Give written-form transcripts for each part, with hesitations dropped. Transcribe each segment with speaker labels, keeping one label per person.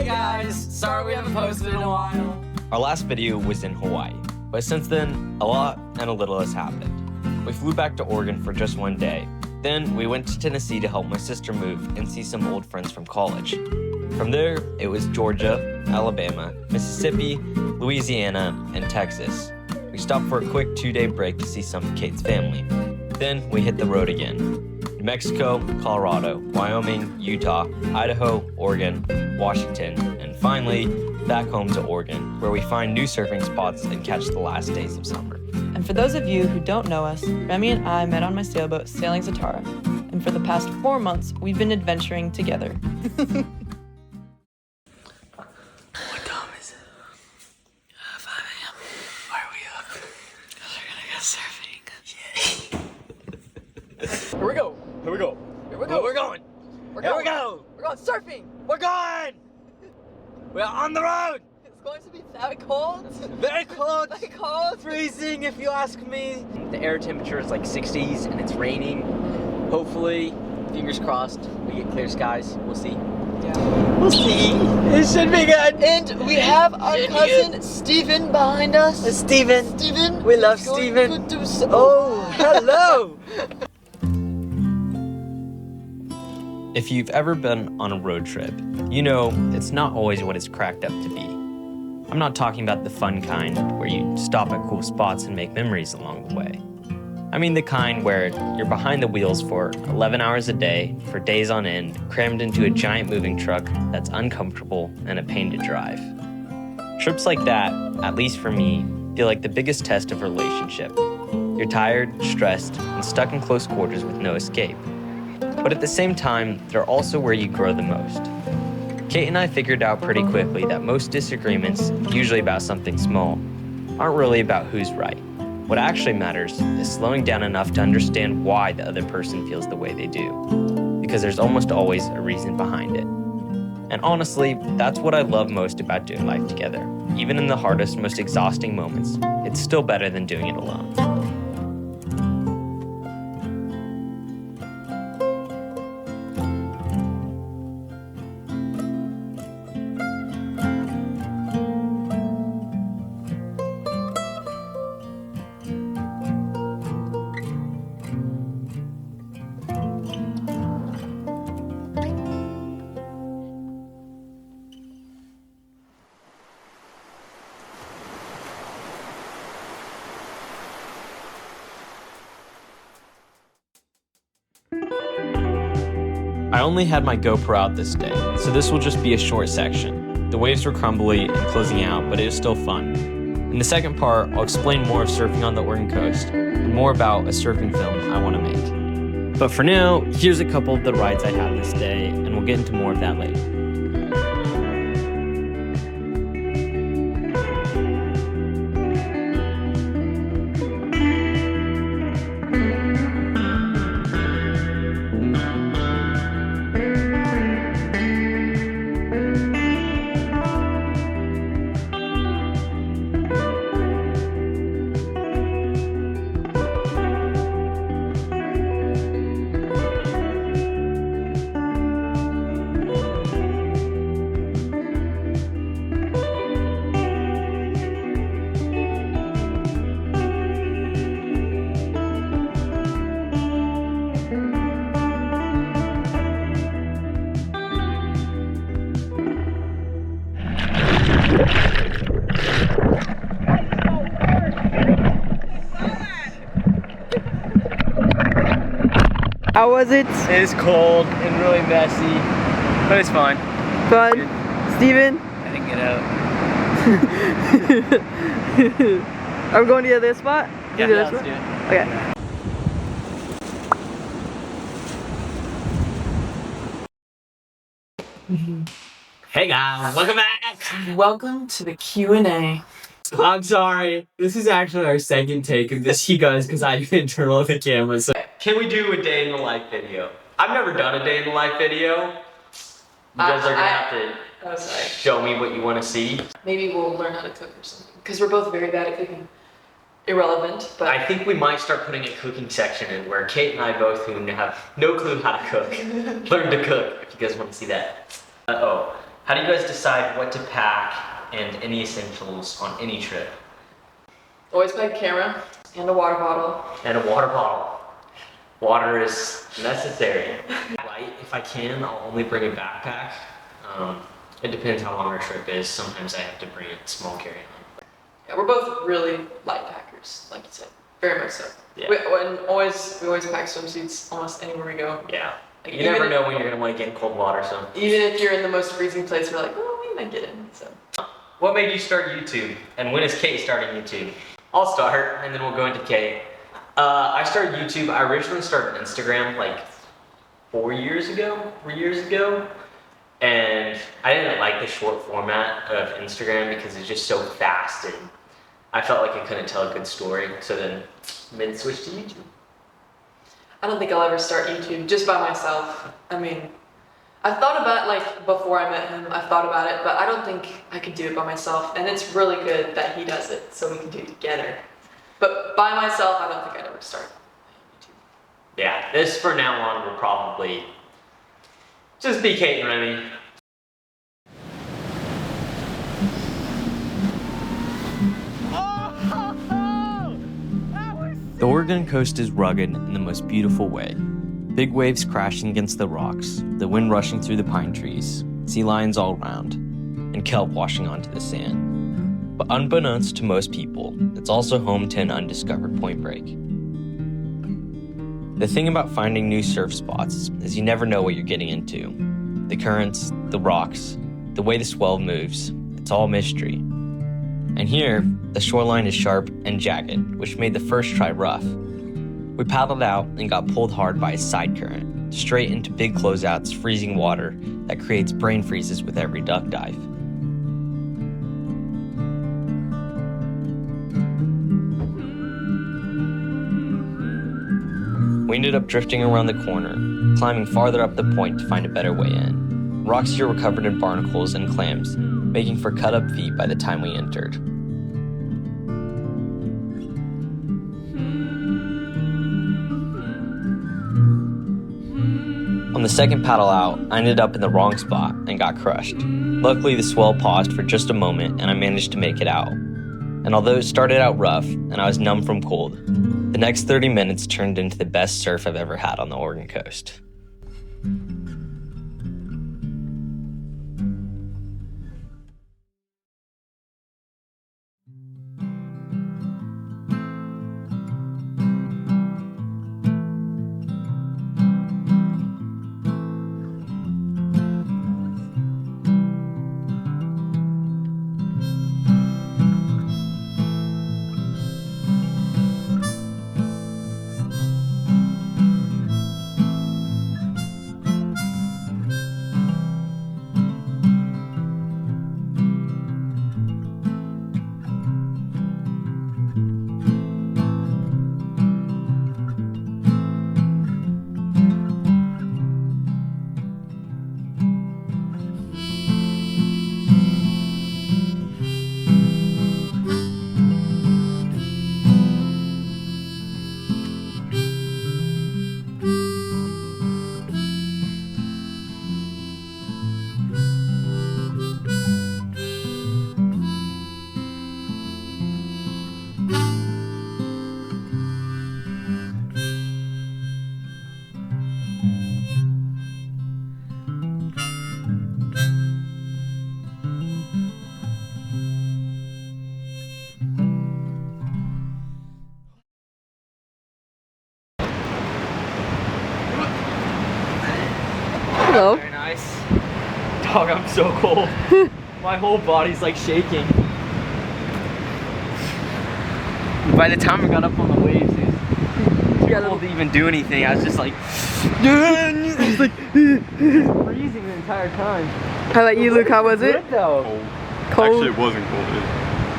Speaker 1: guys, sorry we haven't posted in a while.
Speaker 2: Our last video was in Hawaii, but since then, a lot and a little has happened. We flew back to Oregon for just one day. Then we went to Tennessee to help my sister move and see some old friends from college. From there, it was Georgia, Alabama, Mississippi, Louisiana, and Texas. We stopped for a quick 2-day break to see some of Kate's family. Then we hit the road again. New Mexico, Colorado, Wyoming, Utah, Idaho, Oregon, Washington, and finally, back home to Oregon, where we find new surfing spots and catch the last days of summer.
Speaker 3: And for those of you who don't know us, Remy and I met on my sailboat sailing Zatara, and for the past 4 months, we've been adventuring together.
Speaker 1: What time is it? 5 a.m. Why are we up? Because we're gonna go surfing. Yeah.
Speaker 2: Here we go. Here we go.
Speaker 3: Here we
Speaker 2: Where we're going. Here we go.
Speaker 3: We're going surfing!
Speaker 2: We're going. We're on the road.
Speaker 3: It's going to be that cold.
Speaker 2: Very cold.
Speaker 3: Very cold.
Speaker 2: Freezing, if you ask me. The air temperature is like 60s and it's raining. Hopefully, fingers crossed, we get clear skies. We'll see.
Speaker 3: Yeah.
Speaker 2: We'll see. It should be good.
Speaker 3: And we have our cousin Steven behind us.
Speaker 2: Steven.
Speaker 3: Steven.
Speaker 2: We love
Speaker 3: is going
Speaker 2: Steven.
Speaker 3: to do so-
Speaker 2: Oh, hello. If you've ever been on a road trip, you know it's not always what it's cracked up to be. I'm not talking about the fun kind where you stop at cool spots and make memories along the way. I mean the kind where you're behind the wheels for 11 hours a day, for days on end, crammed into a giant moving truck that's uncomfortable and a pain to drive. Trips like that, at least for me, feel like the biggest test of a relationship. You're tired, stressed, and stuck in close quarters with no escape. But at the same time, they're also where you grow the most. Kate and I figured out pretty quickly that most disagreements, usually about something small, aren't really about who's right. What actually matters is slowing down enough to understand why the other person feels the way they do, because there's almost always a reason behind it. And honestly, that's what I love most about doing life together. Even in the hardest, most exhausting moments, it's still better than doing it alone. I only had my GoPro out this day, so this will just be a short section. The waves were crumbly and closing out, but it was still fun. In the second part, I'll explain more of surfing on the Oregon coast and more about a surfing film I want to make. But for now, here's a couple of the rides I had this day, and we'll get into more of that later.
Speaker 3: How was it?
Speaker 2: It is cold and really messy, but it's fun.
Speaker 3: Fun? Steven?
Speaker 1: I didn't get out.
Speaker 3: Are we going to the other spot?
Speaker 2: Yeah,
Speaker 3: The other
Speaker 2: let's
Speaker 3: spot?
Speaker 2: do it.
Speaker 3: Okay.
Speaker 1: Hey guys, welcome back.
Speaker 3: Welcome to the Q&A.
Speaker 1: I'm sorry. This is actually our second take of this, you guys, because I didn't turn on the camera. So.
Speaker 2: Can we do a day in the life video? I've never done a day in the life video. You guys are gonna have to
Speaker 3: Oh, sorry.
Speaker 2: show me what you want to see.
Speaker 3: Maybe we'll learn how to cook or something. Because we're both very bad at cooking. Irrelevant, but...
Speaker 2: I think we might start putting a cooking section in where Kate and I both, who have no clue how to cook, learn to cook, if you guys want to see that. Uh-oh. How do you guys decide what to pack and any essentials on any trip?
Speaker 3: Always pack a camera and a water bottle.
Speaker 2: And a water bottle. Water is necessary. Light, if I can, I'll only bring a backpack. It depends how long our trip is. Sometimes I have to bring a small carry-on.
Speaker 3: Yeah, we're both really light packers, like you said. Very much so.
Speaker 2: Yeah.
Speaker 3: We always pack swimsuits almost anywhere we go.
Speaker 2: Yeah.
Speaker 3: Like,
Speaker 2: You never know when you're gonna want to get in cold water, so.
Speaker 3: Even if you're in the most freezing place, we're like, oh, we might get in. So.
Speaker 2: What made you start YouTube? And when is Kate starting YouTube? I'll start, and then we'll go into Kate. I started YouTube. I originally started Instagram like 4 years ago, and I didn't like the short format of Instagram because it's just so fast, and I felt like I couldn't tell a good story. So then switched to YouTube.
Speaker 3: I don't think I'll ever start YouTube just by myself. I mean, I've thought about it, like before I met him, I've thought about it, but I don't think I could do it by myself. And it's really good that he does it so we can do it together. But by myself, I don't think I'd ever start YouTube.
Speaker 2: Yeah, this for now on will probably just be Kate and Remy. The Oregon coast is rugged in the most beautiful way. Big waves crashing against the rocks, the wind rushing through the pine trees, sea lions all around, and kelp washing onto the sand. But unbeknownst to most people, it's also home to an undiscovered Point Break. The thing about finding new surf spots is you never know what you're getting into. The currents, the rocks, the way the swell moves, it's all mystery. And here, the shoreline is sharp and jagged, which made the first try rough. We paddled out and got pulled hard by a side current, straight into big closeouts, freezing water that creates brain freezes with every duck dive. We ended up drifting around the corner, climbing farther up the point to find a better way in. Rocks here were covered in barnacles and clams, making for cut-up feet by the time we entered. On the second paddle out, I ended up in the wrong spot and got crushed. Luckily, the swell paused for just a moment and I managed to make it out. And although it started out rough and I was numb from cold, the next 30 minutes turned into the best surf I've ever had on the Oregon coast.
Speaker 3: Hello.
Speaker 2: Very nice. Dog, I'm so cold. My whole body's like shaking. By the time I got up on the waves, it was too cold to even do anything. I was just like, I was like freezing the entire time.
Speaker 3: How about you, Luke? How was it?
Speaker 2: Good though.
Speaker 3: Cold?
Speaker 4: Actually, it wasn't cold.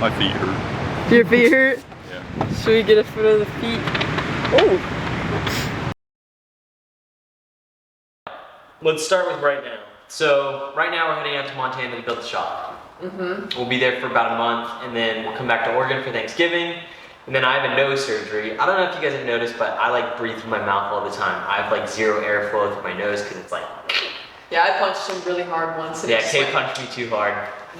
Speaker 4: My feet hurt.
Speaker 3: Your feet hurt?
Speaker 4: Yeah.
Speaker 3: Should we get a foot of the feet? Oh.
Speaker 2: Let's start with right now. So right now we're heading out to Montana to build the shop. We'll be there for about a month, and then we'll come back to Oregon for Thanksgiving. And then I have a nose surgery. I don't know if you guys have noticed, but I like breathe through my mouth all the time. I have like zero airflow through my nose because it's like,
Speaker 3: Yeah, I punched him really hard once. And
Speaker 2: Yeah,
Speaker 3: it just
Speaker 2: Kay
Speaker 3: went
Speaker 2: punched me too hard.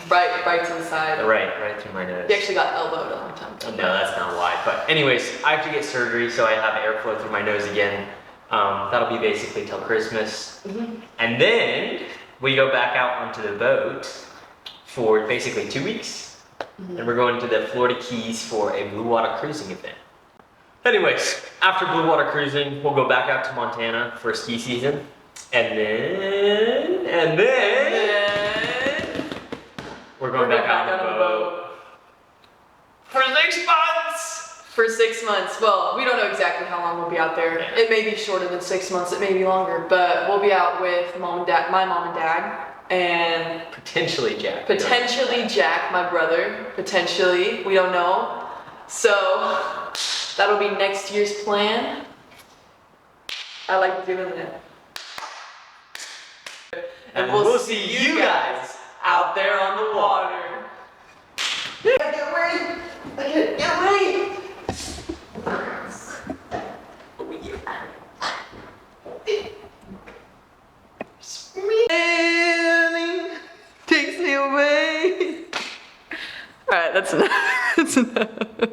Speaker 3: right to the side.
Speaker 2: Right through my nose.
Speaker 3: He actually got elbowed a long time ago.
Speaker 2: No, that's not why. But anyways, I have to get surgery, so I have airflow through my nose again. That'll be basically till Christmas. And then we go back out onto the boat for basically 2 weeks. And we're going to the Florida Keys for a blue water cruising event. Anyways, after blue water cruising, we'll go back out to Montana for ski season. And then we're going back out on the boat for 6 months.
Speaker 3: For 6 months. Well, we don't know exactly how long we'll be out there.
Speaker 2: Yeah.
Speaker 3: It may be shorter than 6 months. It may be longer. But we'll be out with mom and dad, my mom and dad, and
Speaker 2: Potentially Jack.
Speaker 3: potentially Jack, my brother. Potentially, we don't know. So that'll be next year's plan. I like doing that.
Speaker 2: And we'll see you guys out there on the water.
Speaker 3: Get ready! Get ready! Takes me away. All right, that's enough. That's enough.